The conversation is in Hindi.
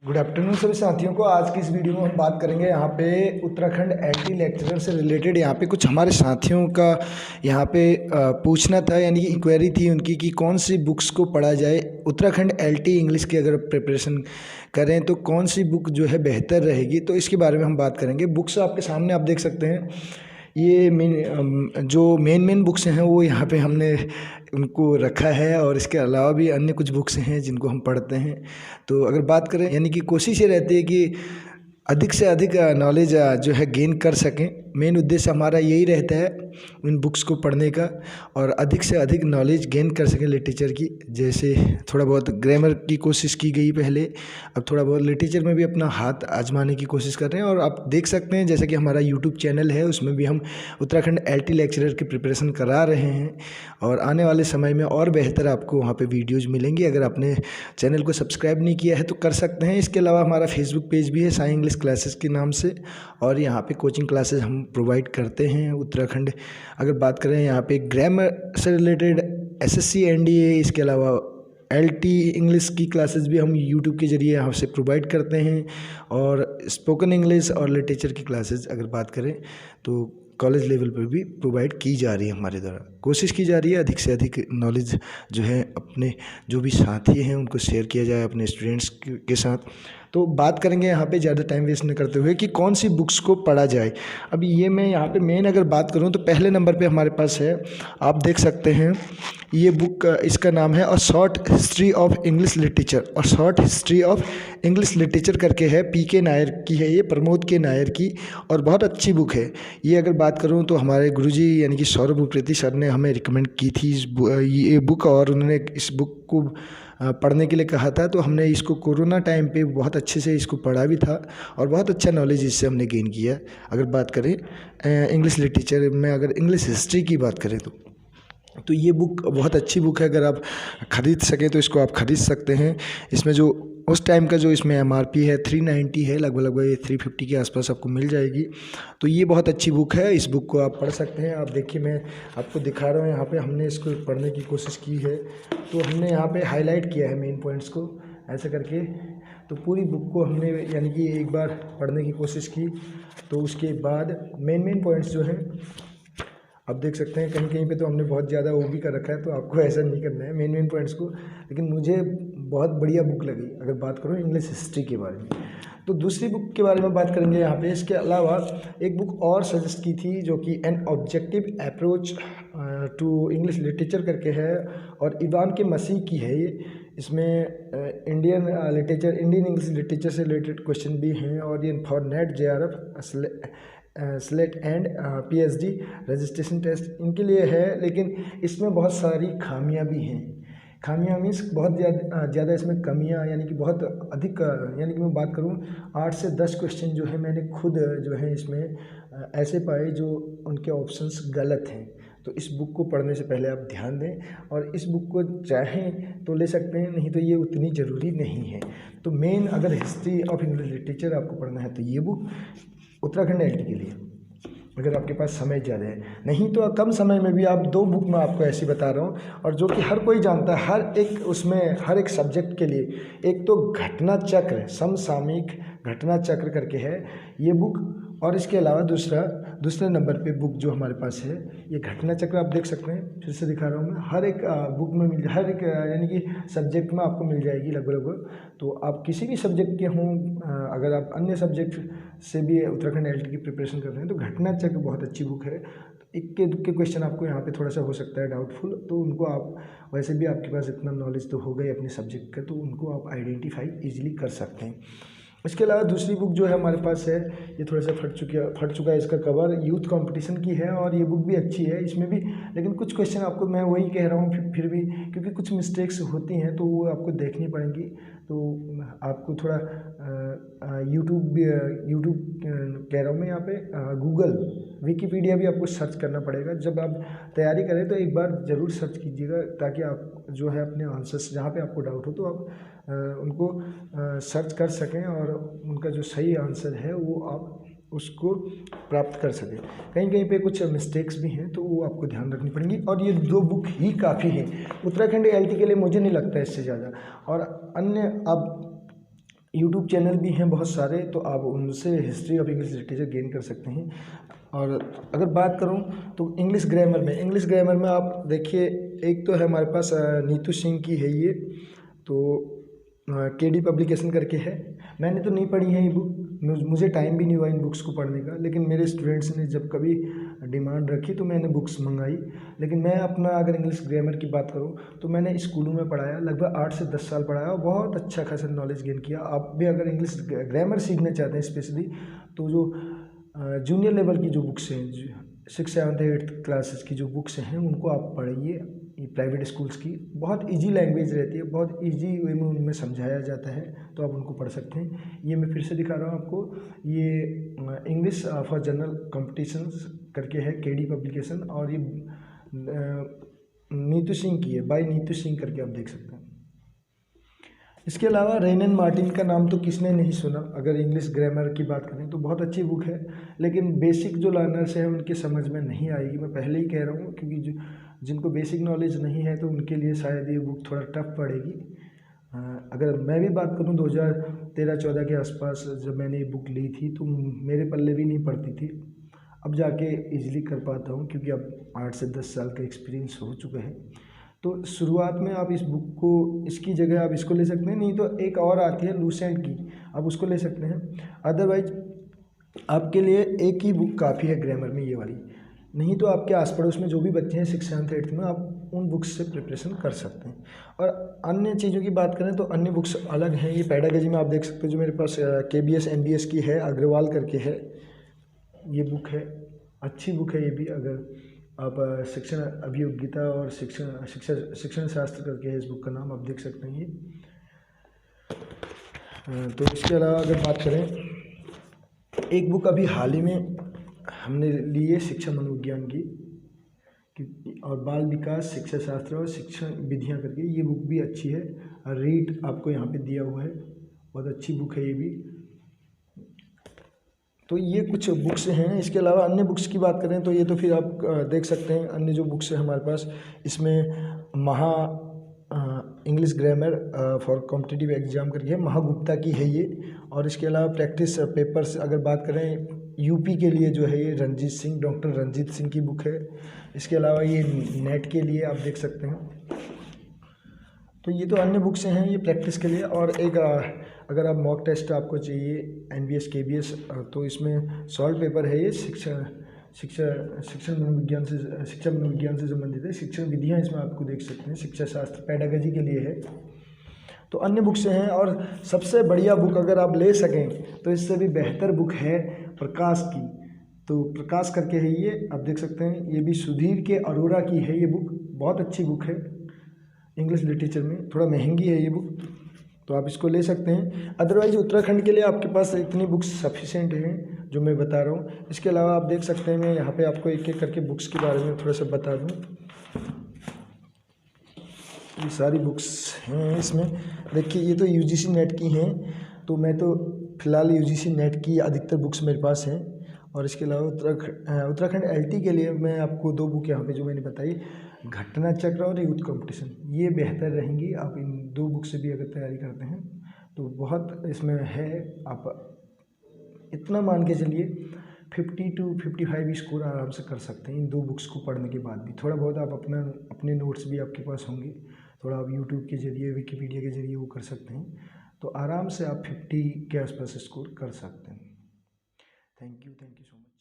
गुड आफ्टरनून सभी साथियों को। आज की इस वीडियो में हम बात करेंगे यहाँ पे उत्तराखंड एलटी लेक्चरर से रिलेटेड। यहाँ पे कुछ हमारे साथियों का यहाँ पे पूछना था, यानी कि इंक्वायरी थी उनकी कि कौन सी बुक्स को पढ़ा जाए उत्तराखंड एलटी इंग्लिश की अगर प्रिपरेशन करें तो कौन सी बुक जो है बेहतर रहेगी। तो इसके बारे में हम बात करेंगे। बुक्स आपके सामने आप देख सकते हैं। ये जो मेन बुक्स हैं वो यहाँ पे हमने उनको रखा है, और इसके अलावा भी अन्य कुछ बुक्स हैं जिनको हम पढ़ते हैं। तो अगर बात करें, यानी कि कोशिश ये रहती है कि अधिक से अधिक नॉलेज जो है गेन कर सकें। मेन उद्देश्य हमारा यही रहता है इन बुक्स को पढ़ने का, और अधिक से अधिक नॉलेज गेन कर सकें लिटरेचर की। जैसे थोड़ा बहुत ग्रामर की कोशिश की गई पहले, अब थोड़ा बहुत लिटरेचर में भी अपना हाथ आजमाने की कोशिश कर रहे हैं। और आप देख सकते हैं जैसे कि हमारा यूट्यूब चैनल है, उसमें भी हम उत्तराखंड एलटी लेक्चरर की प्रिपरेशन करा रहे हैं, और आने वाले समय में और बेहतर आपको वहाँ पे वीडियोज़ मिलेंगी। अगर आपने चैनल को सब्सक्राइब नहीं किया है तो कर सकते हैं। इसके अलावा हमारा फेसबुक पेज भी है साई इंग्लिश क्लासेस के नाम से, और यहाँ पे कोचिंग क्लासेस हम प्रोवाइड करते हैं उत्तराखंड। अगर बात करें यहाँ पे ग्रामर से रिलेटेड एसएससी एनडीए, इसके अलावा एलटी इंग्लिश की क्लासेस भी हम यूट्यूब के ज़रिए यहाँ से प्रोवाइड करते हैं, और स्पोकन इंग्लिश और लिटरेचर की क्लासेस अगर बात करें तो कॉलेज लेवल पर भी प्रोवाइड की जा रही है। हमारे द्वारा कोशिश की जा रही है अधिक से अधिक नॉलेज जो है अपने जो भी साथी हैं उनको शेयर किया जाए अपने स्टूडेंट्स के साथ। तो बात करेंगे यहाँ पे ज़्यादा टाइम वेस्ट न करते हुए कि कौन सी बुक्स को पढ़ा जाए। अब ये मैं यहाँ पे मेन अगर बात करूँ तो पहले नंबर पे हमारे पास है, आप देख सकते हैं ये बुक, इसका नाम है a short history of English literature. और short history of English literature करके है, पीके नायर की है ये, प्रमोद के नायर की, और बहुत अच्छी बुक है ये। अगर बात करूँ तो हमारे गुरुजी यानी कि सौरभ उप्रेती सर ने हमें रिकमेंड की थी ये बुक, और उन्होंने इस बुक को पढ़ने के लिए कहा था। तो हमने इसको कोरोना टाइम पे बहुत अच्छे से इसको पढ़ा भी था, और बहुत अच्छा नॉलेज इससे हमने गेन किया। अगर बात करें इंग्लिश लिटरेचर में, अगर इंग्लिश हिस्ट्री की बात करें तो ये बुक बहुत अच्छी बुक है। अगर आप ख़रीद सकें तो इसको आप ख़रीद सकते हैं। इसमें जो उस टाइम का जो इसमें एमआरपी है 390 है, लगभग ये 350 के आसपास आपको मिल जाएगी। तो ये बहुत अच्छी बुक है, इस बुक को आप पढ़ सकते हैं। आप देखिए मैं आपको दिखा रहा हूँ, यहाँ पे हमने इसको पढ़ने की कोशिश की है। तो हमने यहाँ पे हाईलाइट किया है मेन पॉइंट्स को ऐसे करके। तो पूरी बुक को हमने यानी कि एक बार पढ़ने की कोशिश की, तो उसके बाद मेन पॉइंट्स जो हैं आप देख सकते हैं। कहीं कहीं पे तो हमने बहुत ज़्यादा वो भी कर रखा है, तो आपको ऐसा नहीं करना है मेन पॉइंट्स को। लेकिन मुझे बहुत बढ़िया बुक लगी अगर बात करूँ इंग्लिश हिस्ट्री के बारे में। तो दूसरी बुक के बारे में बात करेंगे यहाँ पे। इसके अलावा एक बुक और सजेस्ट की थी जो कि an objective approach to English literature करके है, और इवान के मसीह की है ये। इसमें इंडियन इंग्लिश लिटरेचर से रिलेटेड क्वेश्चन भी हैं, और ये for NET JRF SLET and PhD registration test इनके लिए है। लेकिन इसमें बहुत सारी खामियां भी हैं। खामियां मीन्स बहुत ज़्यादा इसमें कमियां, यानी कि बहुत अधिक, यानी कि मैं बात करूं 8 से 10 क्वेश्चन जो है मैंने खुद जो है इसमें ऐसे पाए जो उनके ऑप्शंस गलत हैं। तो इस बुक को पढ़ने से पहले आप ध्यान दें, और इस बुक को चाहें तो ले सकते हैं, नहीं तो ये उतनी ज़रूरी नहीं है। तो मेन अगर हिस्ट्री ऑफ इंग्लिश लिटरेचर आपको पढ़ना है तो ये बुक उत्तराखंड एलटी के लिए, अगर आपके पास समय ज़्यादा है। नहीं तो कम समय में भी आप 2 बुक मैं आपको ऐसी बता रहा हूँ, और जो कि हर कोई जानता है, हर एक उसमें हर एक सब्जेक्ट के लिए। एक तो घटना चक्र, समसामयिक घटना चक्र करके है ये बुक, और इसके अलावा दूसरे नंबर पे बुक जो हमारे पास है ये घटना चक्र। आप देख सकते हैं, फिर से दिखा रहा हूँ मैं, हर एक बुक में हर एक यानी कि सब्जेक्ट में आपको मिल जाएगी लगभग। तो आप किसी भी सब्जेक्ट के हों, अगर आप अन्य सब्जेक्ट से भी उत्तराखंड एलटी की प्रिपरेशन कर रहे हैं तो घटना चक्र बहुत अच्छी बुक है। तो इक्के दुक्के क्वेश्चन आपको यहाँ पे थोड़ा सा हो सकता है डाउटफुल, तो उनको आप वैसे भी आपके पास इतना नॉलेज तो हो गई अपने सब्जेक्ट का, तो उनको आप आइडेंटिफाई ईजिली कर सकते हैं। इसके अलावा दूसरी बुक जो है हमारे पास है, ये थोड़ा सा फट चुका है इसका कवर, यूथ कंपटीशन की है, और ये बुक भी अच्छी है। इसमें भी लेकिन कुछ क्वेश्चन आपको मैं वही कह रहा हूँ फिर भी, क्योंकि कुछ मिस्टेक्स होती हैं तो वो आपको देखनी पड़ेंगी। तो आपको थोड़ा यूट्यूब कह रहा हूँ मैं यहाँ पे, गूगल विकीपीडिया भी आपको सर्च करना पड़ेगा। जब आप तैयारी करें तो एक बार ज़रूर सर्च कीजिएगा, ताकि आप जो है अपने आंसर्स जहाँ पे आपको डाउट हो तो आप उनको सर्च कर सकें, और उनका जो सही आंसर है वो आप उसको प्राप्त कर सकें। कहीं कहीं पे कुछ मिस्टेक्स भी हैं तो वो आपको ध्यान रखनी पड़ेंगी, और ये 2 बुक ही काफ़ी हैं उत्तराखंड एलटी के लिए, मुझे नहीं लगता इससे ज़्यादा। और अन्य आप यूट्यूब चैनल भी हैं बहुत सारे, तो आप उनसे history of English literature gain कर सकते हैं। और अगर बात करूं तो इंग्लिश ग्रामर में आप देखिए, एक तो है हमारे पास नीतू सिंह की है ये, तो केडी पब्लिकेशन करके है। मैंने तो नहीं पढ़ी है ये बुक, मुझे टाइम भी नहीं हुआ इन बुक्स को पढ़ने का, लेकिन मेरे स्टूडेंट्स ने जब कभी डिमांड रखी तो मैंने बुक्स मंगाई। लेकिन मैं अपना अगर इंग्लिश ग्रामर की बात करूं तो मैंने स्कूलों में पढ़ाया, लगभग 8 से 10 साल पढ़ाया और बहुत अच्छा खासा नॉलेज गेन किया। आप भी अगर इंग्लिश ग्रामर सीखना चाहते हैं स्पेशली, तो जो जूनियर लेवल की जो बुक्स हैं, 6th 7th 8th क्लासेस की जो बुक्स हैं उनको आप पढ़िए। ये प्राइवेट स्कूल्स की बहुत इजी लैंग्वेज रहती है, बहुत इजी वे में उनमें समझाया जाता है, तो आप उनको पढ़ सकते हैं। ये मैं फिर से दिखा रहा हूँ आपको, ये इंग्लिश फॉर जनरल कॉम्पिटिशन्स करके है, केडी पब्लिकेशन, और ये नीतू सिंह की है, बाय नीतू सिंह करके आप देख सकते हैं। इसके अलावा रेन एंड मार्टिन का नाम तो किसने नहीं सुना। अगर इंग्लिश ग्रामर की बात करें तो बहुत अच्छी बुक है, लेकिन बेसिक जो लर्नर्स हैं उनके समझ में नहीं आएगी, मैं पहले ही कह रहा हूँ, क्योंकि जो जिनको बेसिक नॉलेज नहीं है तो उनके लिए शायद ये बुक थोड़ा टफ पड़ेगी। अगर मैं भी बात करूँ 2013-14 के आसपास जब मैंने ये बुक ली थी तो मेरे पल्ले भी नहीं पड़ती थी, अब जाके इजीली कर पाता हूँ क्योंकि अब 8 से 10 साल का एक्सपीरियंस हो चुका है। तो शुरुआत में आप इस बुक को, इसकी जगह आप इसको ले सकते हैं, नहीं तो एक और आती है लूसेंट की, आप उसको ले सकते हैं। अदरवाइज आपके लिए एक ही बुक काफ़ी है ग्रामर में, ये वाली। नहीं तो आपके आस पड़ोस में जो भी बच्चे हैं 6th 7th 8th में, आप उन बुक्स से प्रिपरेशन कर सकते हैं। और अन्य चीज़ों की बात करें तो अन्य बुक्स अलग हैं। ये पेडागोजी में आप देख सकते हो, जो मेरे पास KBS MBS की है, अग्रवाल करके है ये बुक है, अच्छी बुक है ये भी। अगर आप शिक्षण अभियोग्यता और शिक्षण शास्त्र करके है इस बुक का नाम, आप देख सकते हैं ये। तो इसके अलावा अगर बात करें, एक बुक अभी हाल ही में हमने ली है शिक्षा मनोविज्ञान की, और बाल विकास शिक्षा शास्त्र और शिक्षण विधियाँ करके, ये बुक भी अच्छी है। रीड आपको यहाँ पे दिया हुआ है, बहुत अच्छी बुक है ये भी। तो ये कुछ बुक्स हैं। इसके अलावा अन्य बुक्स की बात करें तो ये तो फिर आप देख सकते हैं अन्य जो बुक्स हैं हमारे पास, इसमें महा English grammar for competitive exam करके है, महागुप्ता की है ये। और इसके अलावा प्रैक्टिस पेपर्स अगर बात करें यूपी के लिए जो है ये डॉक्टर रंजीत सिंह की बुक है। इसके अलावा ये नेट के लिए आप देख सकते हैं। तो ये तो अन्य बुक्स हैं ये प्रैक्टिस के लिए। और एक अगर आप मॉक टेस्ट आपको चाहिए NBS KBS, तो इसमें सॉल्व पेपर है ये, शिक्षा मनोविज्ञान से संबंधित है। शिक्षण विधियाँ इसमें आपको देख सकते हैं, शिक्षा शास्त्र पेडागोजी के लिए है। तो अन्य बुक्स हैं। और सबसे बढ़िया बुक अगर आप ले सकें तो इससे भी बेहतर बुक है प्रकाश की, तो प्रकाश करके है ये, आप देख सकते हैं। ये भी सुधीर के अरोरा की है ये बुक, बहुत अच्छी बुक है इंग्लिश लिटरेचर में, थोड़ा महंगी है ये बुक, तो आप इसको ले सकते हैं। अदरवाइज उत्तराखंड के लिए आपके पास इतनी बुक्स सफिशेंट हैं जो मैं बता रहा हूँ। इसके अलावा आप देख सकते हैं, मैं यहाँ पे आपको एक एक करके बुक्स के बारे में थोड़ा सा बता दूँ। ये सारी बुक्स हैं इसमें, देखिए ये तो UGC नेट की हैं, तो मैं तो फ़िलहाल UGC नेट की अधिकतर बुक्स मेरे पास हैं। और इसके अलावा उत्तराखंड LT के लिए मैं आपको 2 बुक यहाँ पे जो मैंने बताई, घटना चक्र और यूथ कंपटीशन, ये बेहतर रहेंगी। आप इन 2 बुक से भी अगर तैयारी करते हैं तो बहुत इसमें है, आप इतना मान के चलिए 50 to 55 स्कोर आराम से कर सकते हैं इन 2 बुक्स को पढ़ने के बाद भी। थोड़ा बहुत आप अपने नोट्स भी आपके पास होंगे, थोड़ा आप यूट्यूब के ज़रिए, विकिपीडिया के ज़रिए वो कर सकते हैं, तो आराम से आप 50 के आसपास स्कोर कर सकते हैं। Thank you so much.